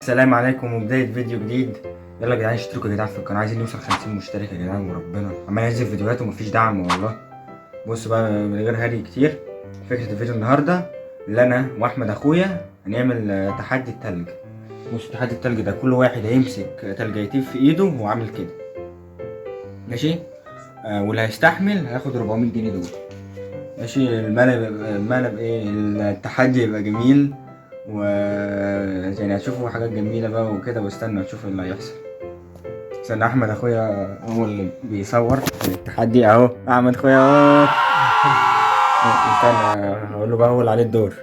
السلام عليكم وبداية فيديو جديد. يلا يا جدعان اشتركوا يا جدعان في القناة، عايزين نوصل 50 مشترك يا جدعان وربنا. عمال انزل فيديوهات ومفيش دعم والله. بصوا بقى من غير هري كتير، فكرة الفيديو النهاردة اللي انا واحمد اخويا هنعمل تحدي التلج. بصوا تحدي التلج ده كل واحد هيمسك تلجيتين في ايده وهو عامل كده، ماشي؟ واللي هيستحمل هياخد 400 جنيه دول، ماشي؟ المقلب ايه، التحدي يبقى جميل يعني هتشوفوا حاجات جميلة بقى وكده، واستنى تشوفوا اللي هيحصل. استنى احمد اخويا هو اللي بيصور التحدي اهو، احمد اخويا اهو. استنى هقول له بقى هو اللي عليه الدور.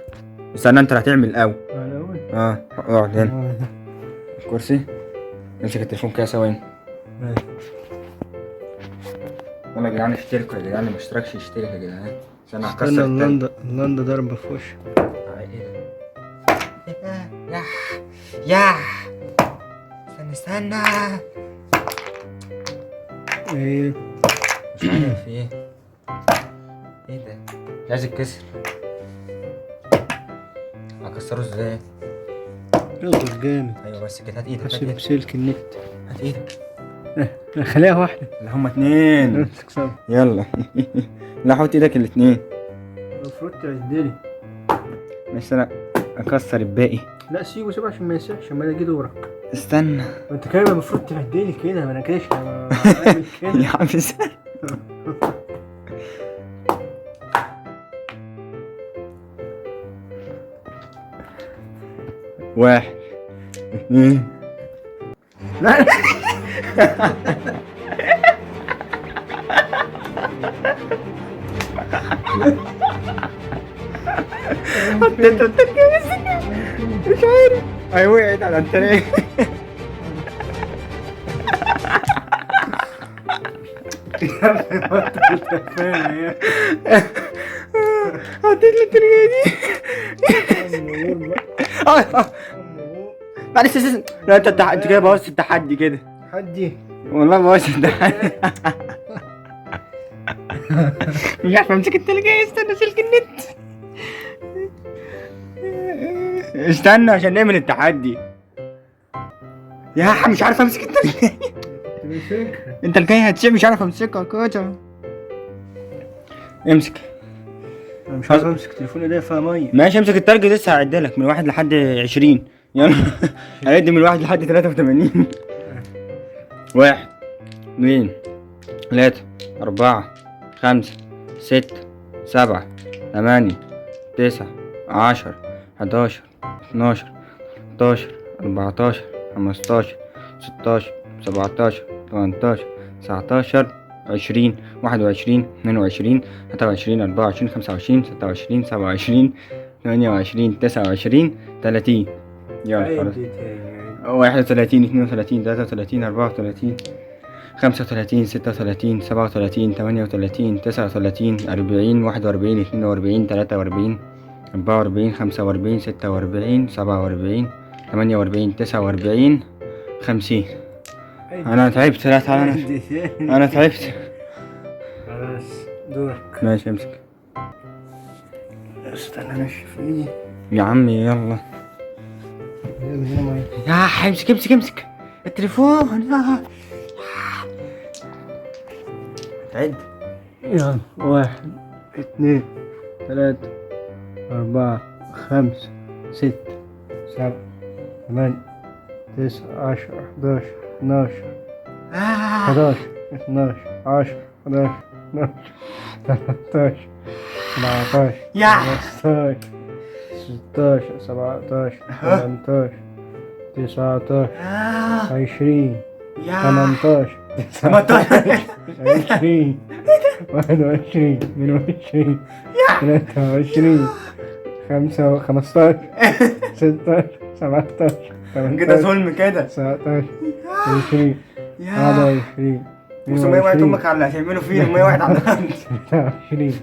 استنى انت اللي هتعمل الاول. انا اول اقعد هنا الكرسي، امسك التليفون كده ثواني. يلا يا جدعان اشتركوا يا جدعان، اللي مشتركش يشترك يا جدعان. استنى هكسر استنى اللندا ضربة في وشي. ايه ده؟ ياه استنى ايه مش عارف ايه ده، مش عايز يتكسر. هكسره ازاي؟ اضغط جامد. ايوه بس كده، هات ايدك عشان بسلك النت. هات ايدك. خليها واحدة. لا هما اتنين. امسك سوا. يلا لا حط ايدك الاتنين. المفروض تعدلي. مش انا اكسر الباقي. لا سيبه عشان ما يسيحش، اما اجي دورك. استنى وانت كده المفروض تعدلي كده، ما انا كده هعمل كده. يا عم استنى. واحد اتنين. لا حطيت التركيز مش عارف، اي وقعت على التريق. حطيت له التركيز دي. معلش لا انت كده بوظت التحدي كده. حدي والله بوظت التحدي. مش عارف امسك التلجاية، استنى سلك النت. استنى عشان نعمل التحدي. يا عم مش عارف امسك التلجاية. انت الجاي هتشيل، مش عارف امسكها كده. امسك. انا مش عارف امسك تليفوني ده فيها ميه. ماشي امسك التلج، لسه هعدلك من 1 لحد 20. يلا هعد من 1 لحد 83. 1 2 3 4 5 6 7 8 9 10 11 12 13 14 15 16 17 18 19 20 21 22 23 24 25 26 27 28 29 30. يلا خلاص. 31 32 33 34 35 36 37 38 39 40 41 42 43 44 45 46 47 48 49 50. انا تعبت، لا تعالى انا تعبت. خلاص دورك. ماشي امسك. استنى انشف ايدي يا عمي يلا هنا ميه. يا امسك التليفون. يا عد. يلا 1 2 3 4 5 6 7 8 9 10 11 12 11 12 10 11 12 13 14 يا 15 16 17 18 19 20 18 18 20 21 22 23 15 16 17 كده 18 ظلم كده. 19 20 21 وسمية وقعت امك على اللي هتعمله فيه. امي وقعت على الارض. 23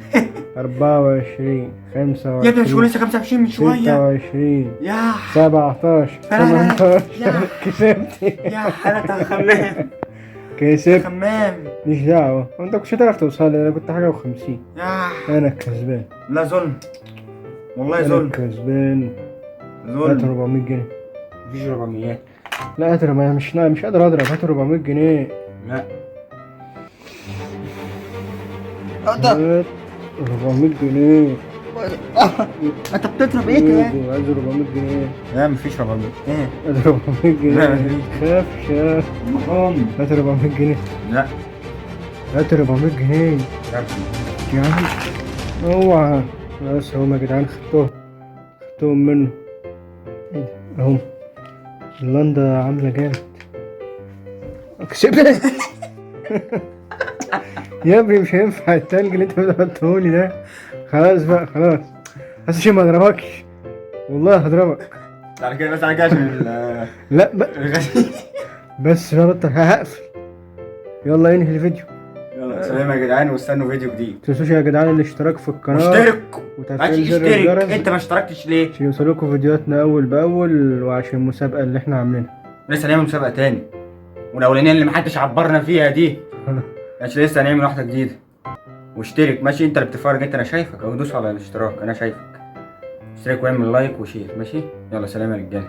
24 25 يا ابني مش لسه 25 من شويه. 26 يا 17 18 كسبت. يا حالة خمام كسبت. خمام. مش دعوة، انت كنتش هتعرف توصل لي، انا كنت حاجة و50. يا انا الكسبان. لا ظلم والله، انا ظلم الكسبان. هات ظلم 400 جنيه. مفيش 400. لا هات مش قادر اضرب، هات 400 جنيه. لا هات 400 جنيه. انت بتضرب ايه كمان؟ عايز 400 جنيه. لا مفيش 400. ايه؟ هات 400 لا جنيه. مفيش. شاف. هات 400 جنيه. لا هات 400 جنيه لا يا عم. اوعى. بس اهم يا جدعان، خدتهم منه. ايه ده اهم. هولندا عاملة جامد. كسبت. يا ابني مش هينفع التلج اللي انت بتحطهولي ده. خلاص بقى خلاص. بس عشان ما اضربكش، والله هضربك. على كده بس، على كده عشان لا بس انا بطل هقفل. يلا انهي الفيديو. يلا سلام يا جدعان، واستنوا فيديو جديد. متنسوش يا جدعان الاشتراك في القناة مشترك. وتفعيل زر اشترك، الجرس انت ما اشتركتش ليه؟ عشان يوصلكوا فيديوهاتنا اول باول، وعشان المسابقة اللي احنا عاملينها. لسه هنعمل مسابقة تاني، والاولانية اللي محدش عبرنا فيها دي عشان لسه هنعمل واحدة جديدة. واشترك ماشي، انت اللي بتتفرج، انت انا شايفك، او دوس على الاشتراك انا شايفك. اشترك واعمل لايك وشير ماشي. يلا سلام يا رجالة.